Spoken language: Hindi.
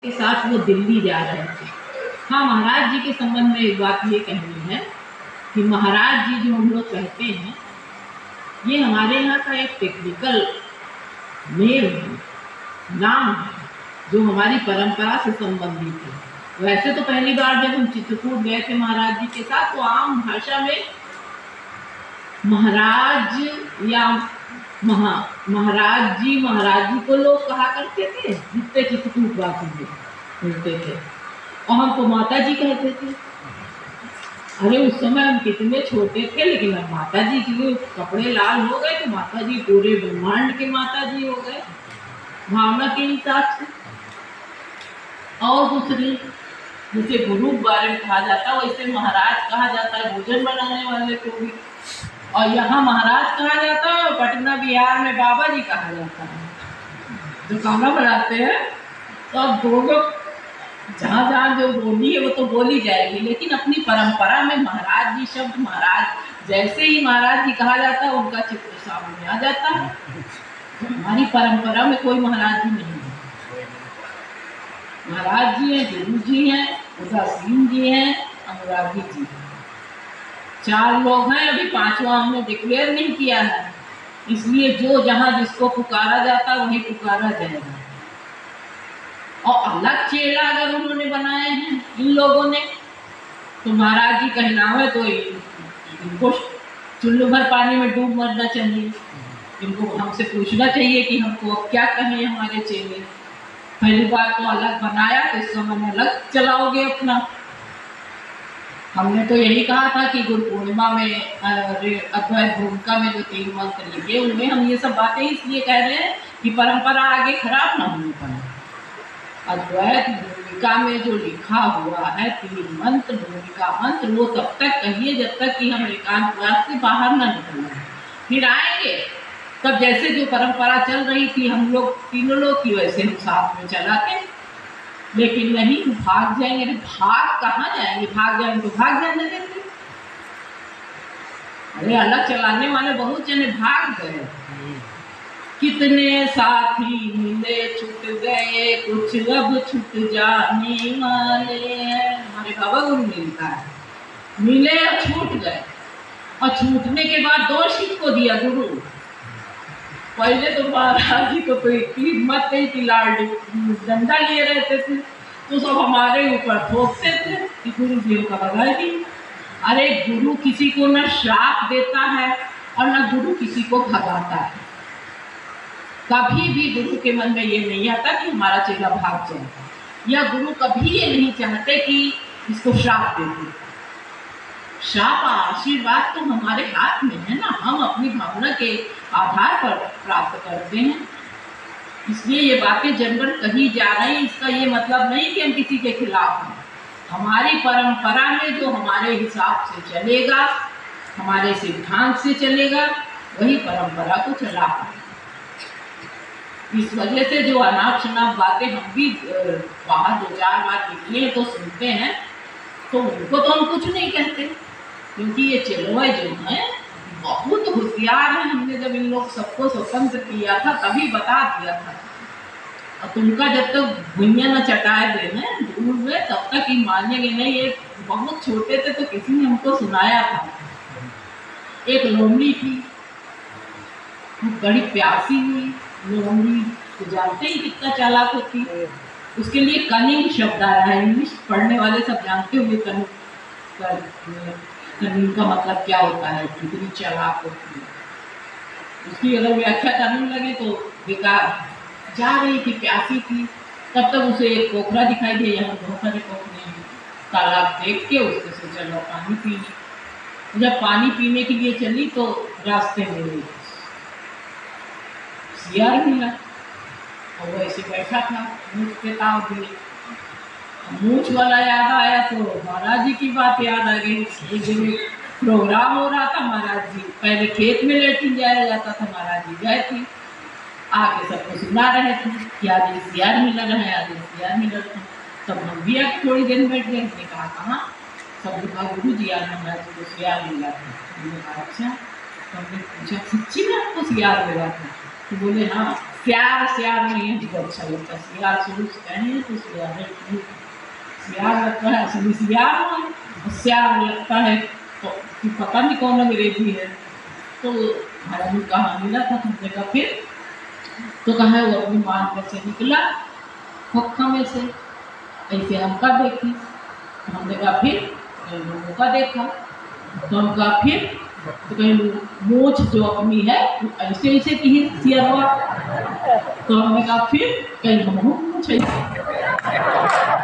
के साथ वो दिल्ली जा रहे थे। हाँ, महाराज जी के संबंध में एक बात ये कहनी है कि महाराज जी जो हम लोग कहते हैं, ये हमारे यहाँ का एक टेक्निकल नेम है, नाम है, जो हमारी परंपरा से संबंधित है। वैसे तो पहली बार जब हम चित्रकूट गए थे महाराज जी के साथ, तो आम भाषा में महाराज या महाराज जी को लोग कहा करते थे, जितने चित्रकूट वासी बोलते थे, और हमको माता जी कहते थे। अरे उस समय हम कितने छोटे थे, लेकिन अब माता जी के कपड़े लाल हो गए तो माता जी पूरे ब्रह्मांड के माता जी हो गए भावना के हिसाब से। और दूसरी, जैसे गुरु के बारे में कहा जाता है, वैसे महाराज कहा जाता है भोजन बनाने वाले को भी। और यहाँ महाराज कहा जाता है, पटना बिहार में बाबा जी कहा जाता है, जो खाना बनाते हैं। तो अब दोनों जहाँ जहाँ जो बोली है वो तो बोली जाएगी, लेकिन अपनी परंपरा में महाराज जी शब्द, महाराज जैसे ही महाराज जी कहा जाता है उनका चित्र सामने आ जाता है। हमारी परंपरा में कोई महाराज जी नहीं है। महाराज जी हैं, गुरु जी हैं, उदासीन जी हैं, अनुरागी जी हैं, 4 लोग हैं। अभी 5वां हमने डिक्लेयर नहीं किया है, इसलिए जो जहाँ जिसको पुकारा जाता है वही पुकारा जाएगा। और अलग चेहरा अगर उन्होंने बनाए हैं इन लोगों ने, तो महाराज जी कहनावे तो इनको चुल्लू भर पानी में डूब मरना चाहिए। इनको हमसे पूछना चाहिए कि हमको अब क्या कहें हमारे चेहरे। पहली बार तो अलग बनाया तो इस समय अलग चलाओगे अपना। हमने तो यही कहा था कि गुरु पूर्णिमा में अद्वैत भूमिका में जो 3 मंत्र लिखे, उनमें हम ये सब बातें इसलिए कह रहे हैं कि परंपरा आगे खराब ना होने पाए। अद्वैत भूमिका में जो लिखा हुआ है 3 मंत्र, भूमिका मंत्र, वो तब तक कहिए जब तक कि हम एकांतवास से बाहर ना निकल जाए। फिर आएंगे तब जैसे जो परंपरा चल रही थी हम लोग तीनों लोग की, वैसे हम साथ में चलाते। लेकिन नहीं, भाग जाएंगे। भाग कहाँ जाएंगे? भाग जाएंगे तो भाग जाने देते। अरे अलग चलाने वाले बहुत जने भाग गए। कितने साथी मिले छूट गए, कुछ अब छूट जाने वाले हैं। हमारे बाबा गुरु मिलता है, मिले और छूट गए। और छूटने के बाद दोष किसको दिया? गुरु। पहले तो महाराज जी को तो इतनी हिम्मत नहीं थी, लाल डंडा लिए रहते थे तो सब हमारे ऊपर थोपते थे कि गुरु जी का भगाएगी। अरे गुरु किसी को न श्राप देता है और न गुरु किसी को भगाता है। कभी भी गुरु के मन में ये नहीं आता कि हमारा चेला भाग जाए, या गुरु कभी ये नहीं चाहते कि इसको श्राप दे दे। श्राप आशीर्वाद तो हमारे हाथ में है ना, हम अपनी भावना के आधार पर प्राप्त करते हैं। इसलिए ये बातें जनगण कही जा रही, इसका ये मतलब नहीं कि हम किसी के खिलाफ हैं। हमारी परंपरा में जो हमारे हिसाब से चलेगा, हमारे सिद्धांत से चलेगा, वही परंपरा को चला पाए। इस वजह से जो अनाप शनाप बातें हम भी बाहर 2-4 बार निकले तो सुनते हैं, तो उनको तो हम कुछ नहीं कहते, क्योंकि ये चेलोए जो हैं बहुत होशियार हैं। हमने जब इन लोग सबको स्वतंत्र किया था तभी बता दिया था, और तुमका जब तक भुइयां न चटाए देने दूर में तब तक ही मानेंगे नहीं। ये बहुत छोटे थे तो किसी ने हमको सुनाया था, एक लोमड़ी थी, बड़ी प्यासी हुई लोमड़ी, तो जानते ही कितना चालाक होती है। उसके लिए कनिंग शब्द आया है, इंग्लिश पढ़ने वाले सब जानते हुए कनिंग का मतलब क्या होता है, कितनी चालाक होती है। उसकी अगर व्याख्या करने लगे तो बेकार। जा रही थी, प्यासी थी, तब तक उसे एक पोखरा दिखाई दिया। यहाँ बहुत सारे पोखरे हैं। तालाब देख के उससे सोचा लो पानी पी ली। जब पानी पीने के लिए चली तो रास्ते में सियार मिला, और वो ऐसे बैठा था, मूछ पे ताव दिए। मूछ वाला याद आया तो महाराज जी की बात याद आ गई। एक दिन प्रोग्राम हो रहा था, महाराज जी पहले खेत में लेटिन जाया जाता था, महाराज जी गए थे, आके सबको सुना रहे थे कि आज सियार मिला रहे, आज सियार मिला रहे। तब हम भी अब थोड़ी देर बैठ गए। हमने कहा कहाँ? सब कहा गुरु जी आज महाराज जी को सियार मिला था। हमने कहा अच्छा। तो हमने पूछा सच्ची में आपको सियार मिला था? तो बोले हाँ, सियार सियार नहीं हमको अच्छा लगता, सियार शुरू से कहें तो सियार है, सियार लगता है असली सियार है, सियार लगता है तो पता नहीं कौन अंग्रेजी है। तो महाराज ने कहा मिला था, हमने कहा फिर, तो कहा वो अपनी मान पर से निकला खोखा में से, ऐसे हमका देखी, हमने कहा फिर, कहीं लोगों का देखा, तो हम कहा फिर, तो कहीं मूछ जो अपनी है ऐसे ऐसे की सियारवा, तो हमने कहा फिर, कहीं हम मूछ ऐसे